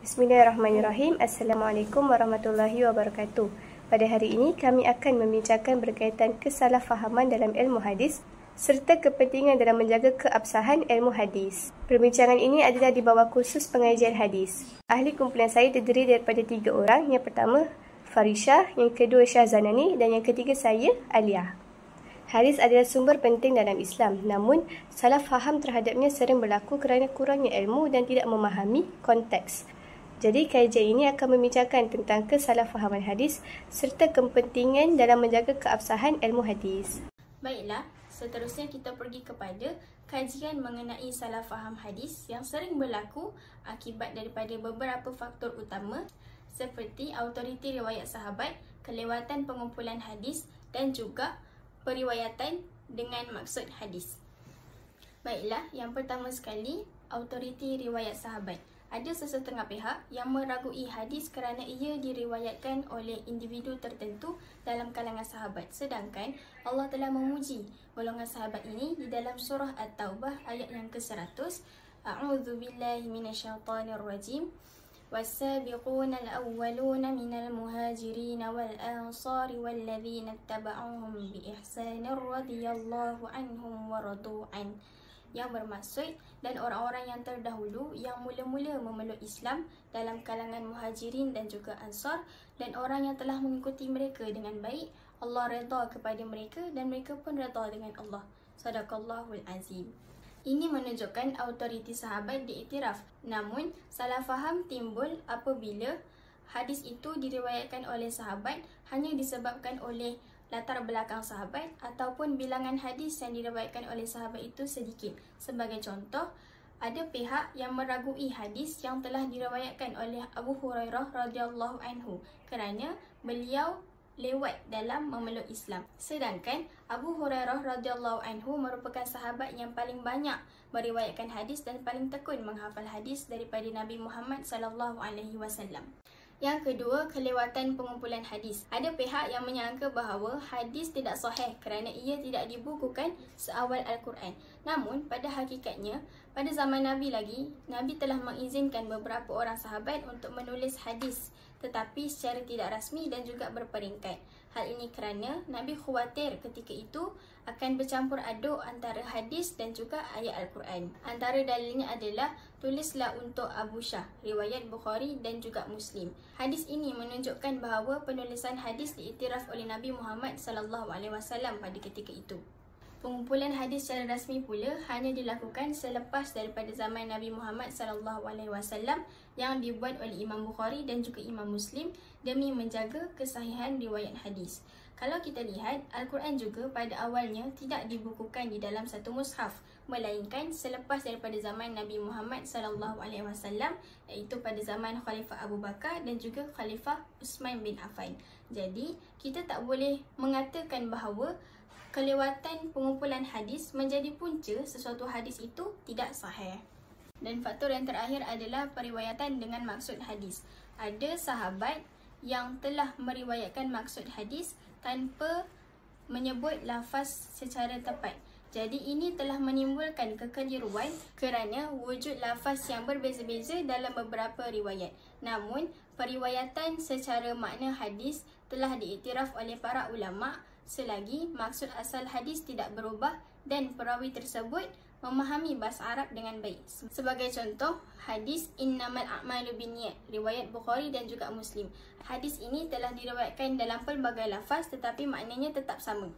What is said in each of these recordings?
Bismillahirrahmanirrahim. Assalamualaikum warahmatullahi wabarakatuh. Pada hari ini kami akan membincangkan berkaitan kesalahfahaman dalam ilmu hadis serta kepentingan dalam menjaga keabsahan ilmu hadis. Perbincangan ini adalah di bawah kursus pengajian hadis. Ahli kumpulan saya terdiri daripada 3 orang. Yang pertama Farisha, yang kedua Syahzanani dan yang ketiga saya, Alia. Hadis adalah sumber penting dalam Islam, namun salah faham terhadapnya sering berlaku kerana kurangnya ilmu dan tidak memahami konteks. Jadi kajian ini akan membincangkan tentang kesalahfahaman hadis serta kepentingan dalam menjaga keabsahan ilmu hadis. Baiklah, seterusnya kita pergi kepada kajian mengenai salah faham hadis yang sering berlaku akibat daripada beberapa faktor utama seperti autoriti riwayat sahabat, kelewatan pengumpulan hadis dan juga periwayatan dengan maksud hadis. Baiklah, yang pertama sekali, autoriti riwayat sahabat. Ada sesetengah pihak yang meragui hadis kerana ia diriwayatkan oleh individu tertentu dalam kalangan sahabat. Sedangkan Allah telah memuji golongan sahabat ini di dalam surah At-Taubah ayat yang ke-100. A'udzubillahi minasyaitonirrajim. والسابقون الأولون من المهاجرين والأنصار والذين اتبعوهم بإحسان رضي الله عنهم ورضوا عنه, yang bermaksud dan orang-orang yang terdahulu yang mula-mula memeluk Islam dalam kalangan muhajirin dan juga ansar, dan orang yang telah mengikuti mereka dengan baik, Allah redha kepada mereka dan mereka pun redha dengan Allah. Sadaqallahul azim. Ini menunjukkan autoriti sahabat diiktiraf. Namun, salah faham timbul apabila hadis itu diriwayatkan oleh sahabat hanya disebabkan oleh latar belakang sahabat ataupun bilangan hadis yang diriwayatkan oleh sahabat itu sedikit. Sebagai contoh, ada pihak yang meragui hadis yang telah diriwayatkan oleh Abu Hurairah radhiyallahu anhu kerana beliau lewat dalam memeluk Islam. Sedangkan Abu Hurairah radhiyallahu anhu merupakan sahabat yang paling banyak meriwayatkan hadis dan paling tekun menghafal hadis daripada Nabi Muhammad sallallahu alaihi wasallam. Yang kedua, kelewatan pengumpulan hadis. Ada pihak yang menyangka bahawa hadis tidak sahih kerana ia tidak dibukukan seawal Al-Quran. Namun, pada hakikatnya, pada zaman Nabi lagi, Nabi telah mengizinkan beberapa orang sahabat untuk menulis hadis, tetapi secara tidak rasmi dan juga berperingkat. Hal ini kerana Nabi khawatir ketika itu akan bercampur aduk antara hadis dan juga ayat Al-Quran. Antara dalilnya adalah tulislah untuk Abu Syah, riwayat Bukhari dan juga Muslim. Hadis ini menunjukkan bahawa penulisan hadis diiktiraf oleh Nabi Muhammad SAW pada ketika itu. Pengumpulan hadis secara rasmi pula hanya dilakukan selepas daripada zaman Nabi Muhammad SAW yang dibuat oleh Imam Bukhari dan juga Imam Muslim demi menjaga kesahihan riwayat hadis. Kalau kita lihat, Al-Quran juga pada awalnya tidak dibukukan di dalam satu mushaf, melainkan selepas daripada zaman Nabi Muhammad SAW, iaitu pada zaman Khalifah Abu Bakar dan juga Khalifah Uthman bin Affan. Jadi, kita tak boleh mengatakan bahawa kelewatan pengumpulan hadis menjadi punca sesuatu hadis itu tidak sahih. Dan faktor yang terakhir adalah periwayatan dengan maksud hadis. Ada sahabat yang telah meriwayatkan maksud hadis tanpa menyebut lafaz secara tepat. Jadi ini telah menimbulkan kekeliruan kerana wujud lafaz yang berbeza-beza dalam beberapa riwayat. Namun, periwayatan secara makna hadis telah diiktiraf oleh para ulama' selagi maksud asal hadis tidak berubah dan perawi tersebut memahami bahasa Arab dengan baik. Sebagai contoh, hadis innamal a'malu binniyat, riwayat Bukhari dan juga Muslim. Hadis ini telah diriwayatkan dalam pelbagai lafaz tetapi maknanya tetap sama.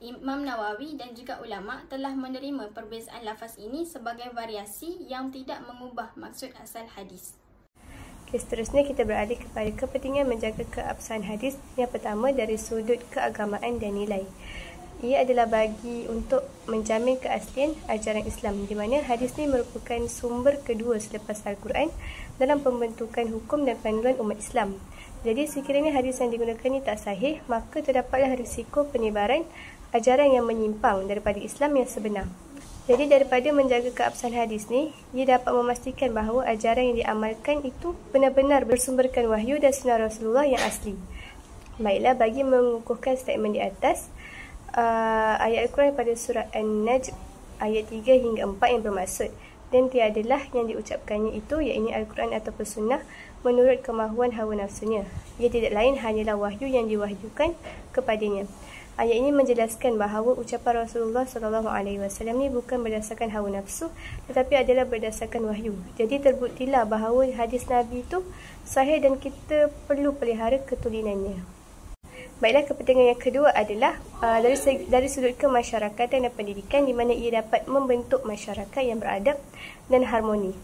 Imam Nawawi dan juga ulama telah menerima perbezaan lafaz ini sebagai variasi yang tidak mengubah maksud asal hadis. Seterusnya kita beralih kepada kepentingan menjaga keabsahan hadis. Yang pertama dari sudut keagamaan dan nilai. Ia adalah bagi untuk menjamin keaslian ajaran Islam, di mana hadis ini merupakan sumber kedua selepas Al-Quran dalam pembentukan hukum dan panduan umat Islam. Jadi sekiranya hadis yang digunakan ini tak sahih, maka terdapatlah risiko penyebaran ajaran yang menyimpang daripada Islam yang sebenar. Jadi daripada menjaga keabsahan hadis ni, ia dapat memastikan bahawa ajaran yang diamalkan itu benar-benar bersumberkan wahyu dan sunnah Rasulullah yang asli. Baiklah, bagi mengukuhkan statement di atas, ayat Al-Quran pada surah An-Najm ayat 3 hingga 4 yang bermaksud dan tiadalah yang diucapkannya itu, iaitu Al-Quran ataupun Sunnah, menurut kemahuan hawa nafsunya. Ia tidak lain hanyalah wahyu yang diwahyukan kepadanya. Ayat ini menjelaskan bahawa ucapan Rasulullah SAW ni bukan berdasarkan hawa nafsu, tetapi adalah berdasarkan wahyu. Jadi terbuktilah bahawa hadis Nabi itu sahih dan kita perlu pelihara ketulinannya. Baiklah, kepentingan yang kedua adalah dari sudut kemasyarakatan dan pendidikan, di mana ia dapat membentuk masyarakat yang beradab dan harmoni.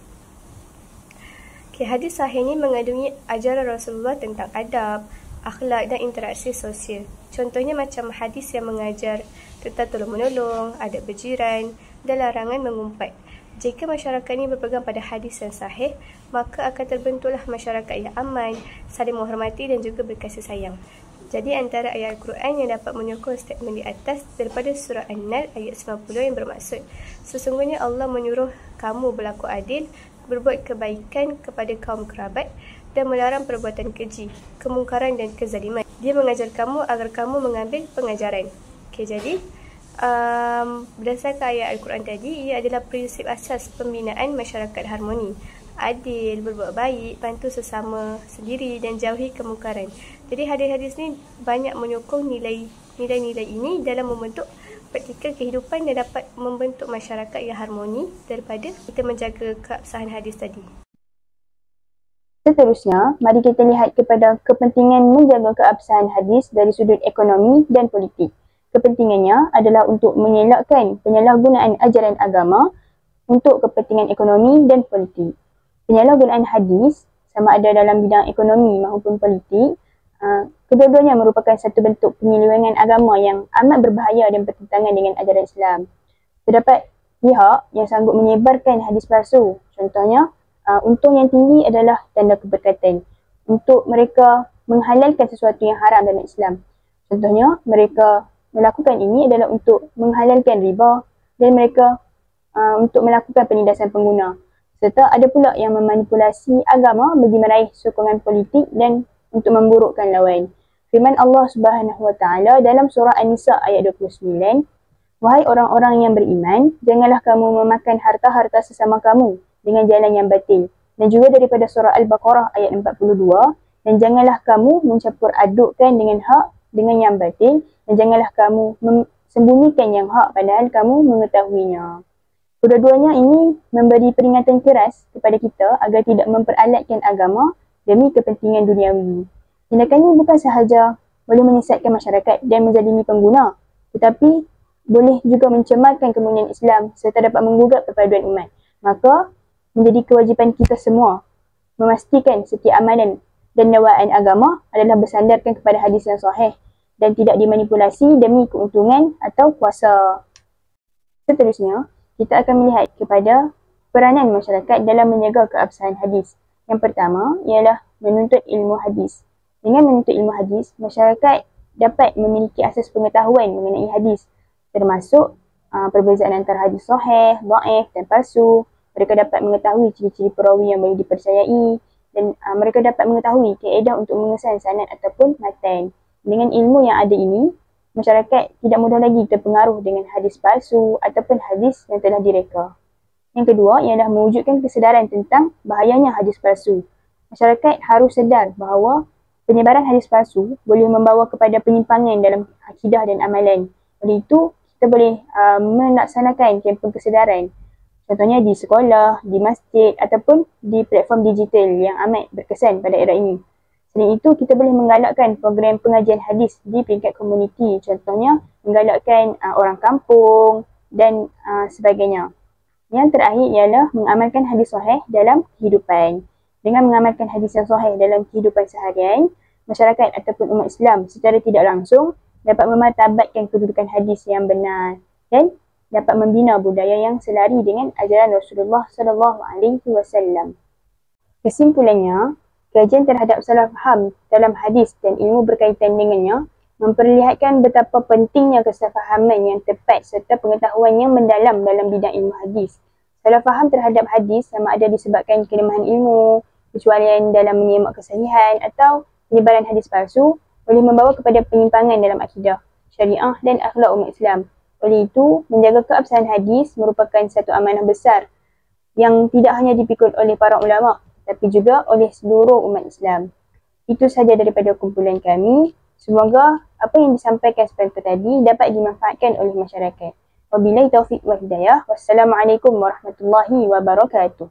Hadis sahih ini mengandungi ajaran Rasulullah tentang adab, akhlak dan interaksi sosial. Contohnya macam hadis yang mengajar tentang tolong-menolong, adab berjiran dan larangan mengumpat. Jika masyarakat ini berpegang pada hadis yang sahih, maka akan terbentuklah masyarakat yang aman, saling menghormati dan juga berkasih sayang. Jadi antara ayat Al-Quran yang dapat menyokong statement di atas daripada surah An-Nahl ayat 90 yang bermaksud, sesungguhnya Allah menyuruh kamu berlaku adil, berbuat kebaikan kepada kaum kerabat dan melarang perbuatan keji, kemungkaran dan kezaliman. Dia mengajar kamu agar kamu mengambil pengajaran. Jadi berdasarkan ayat Al-Quran tadi, ia adalah prinsip asas pembinaan masyarakat harmoni. Adil, berbuat baik, bantu sesama sendiri dan jauhi kemungkaran. Jadi hadis-hadis ni banyak menyokong nilai-nilai ini dalam membentuk praktikal kehidupan dan dapat membentuk masyarakat yang harmoni daripada kita menjaga keabsahan hadis tadi. Seterusnya, mari kita lihat kepada kepentingan menjaga keabsahan hadis dari sudut ekonomi dan politik. Kepentingannya adalah untuk mengelakkan penyalahgunaan ajaran agama untuk kepentingan ekonomi dan politik. Penyalahgunaan hadis sama ada dalam bidang ekonomi maupun politik, kedua-duanya merupakan satu bentuk penyelewengan agama yang amat berbahaya dan bertentangan dengan ajaran Islam. Terdapat pihak yang sanggup menyebarkan hadis palsu. Contohnya, untung yang tinggi adalah tanda keberkatan. Untuk mereka menghalalkan sesuatu yang haram dalam Islam. Contohnya, mereka melakukan ini adalah untuk menghalalkan riba dan mereka untuk melakukan penindasan pengguna. Serta ada pula yang memanipulasi agama bagi meraih sokongan politik dan untuk memburukkan lawan. Firman Allah Subhanahu Wa Taala dalam surah An-Nisa ayat 29, "Wahai orang-orang yang beriman, janganlah kamu memakan harta-harta sesama kamu dengan jalan yang batil." Dan juga daripada surah Al-Baqarah ayat 42, "Dan janganlah kamu mencampur adukkan dengan hak dengan yang batil, dan janganlah kamu sembunyikan yang hak padahal kamu mengetahuinya." Kedua-duanya ini memberi peringatan keras kepada kita agar tidak memperalatkan agama demi kepentingan duniawi. Tindakan ini bukan sahaja boleh menyesatkan masyarakat dan menzalimi pengguna, tetapi boleh juga mencemarkan kemuliaan Islam serta dapat menggugat perpaduan umat. Maka, menjadi kewajipan kita semua memastikan setiap amalan dan dawaan agama adalah bersandarkan kepada hadis yang sahih dan tidak dimanipulasi demi keuntungan atau kuasa. Seterusnya, kita akan melihat kepada peranan masyarakat dalam menjaga keabsahan hadis. Yang pertama ialah menuntut ilmu hadis. Dengan menuntut ilmu hadis, masyarakat dapat memiliki asas pengetahuan mengenai hadis, termasuk perbezaan antara hadis sahih, dhaif dan palsu. Mereka dapat mengetahui ciri-ciri perawi yang boleh dipercayai dan mereka dapat mengetahui kaedah untuk mengesan sanad ataupun matan. Dengan ilmu yang ada ini, masyarakat tidak mudah lagi terpengaruh dengan hadis palsu ataupun hadis yang telah direka. Yang kedua ialah mewujudkan kesedaran tentang bahayanya hadis palsu. Masyarakat harus sedar bahawa penyebaran hadis palsu boleh membawa kepada penyimpangan dalam akidah dan amalan. Oleh itu, kita boleh melaksanakan kempen kesedaran. Contohnya di sekolah, di masjid ataupun di platform digital yang amat berkesan pada era ini. Selain itu, kita boleh menggalakkan program pengajian hadis di peringkat komuniti. Contohnya, menggalakkan orang kampung dan sebagainya. Yang terakhir ialah mengamalkan hadis sahih dalam kehidupan. Dengan mengamalkan hadis yang sahih dalam kehidupan seharian, masyarakat ataupun umat Islam secara tidak langsung dapat memartabatkan kedudukan hadis yang benar dan dapat membina budaya yang selari dengan ajaran Rasulullah SAW. Kesimpulannya, kajian terhadap salah faham dalam hadis dan ilmu berkaitan dengannya memperlihatkan betapa pentingnya kesefahaman yang tepat serta pengetahuan yang mendalam dalam bidang ilmu hadis. Salah faham terhadap hadis sama ada disebabkan kelemahan ilmu, kecualian dalam menyemak kesahihan atau penyebaran hadis palsu boleh membawa kepada penyimpangan dalam akidah, syariah dan akhlak umat Islam. Oleh itu, menjaga keabsahan hadis merupakan satu amanah besar yang tidak hanya dipikul oleh para ulama tapi juga oleh seluruh umat Islam. Itu sahaja daripada kumpulan kami. Semoga apa yang disampaikan sebentar tadi dapat dimanfaatkan oleh masyarakat. Wabillahi taufiq wal hidayah. Wassalamualaikum warahmatullahi wabarakatuh.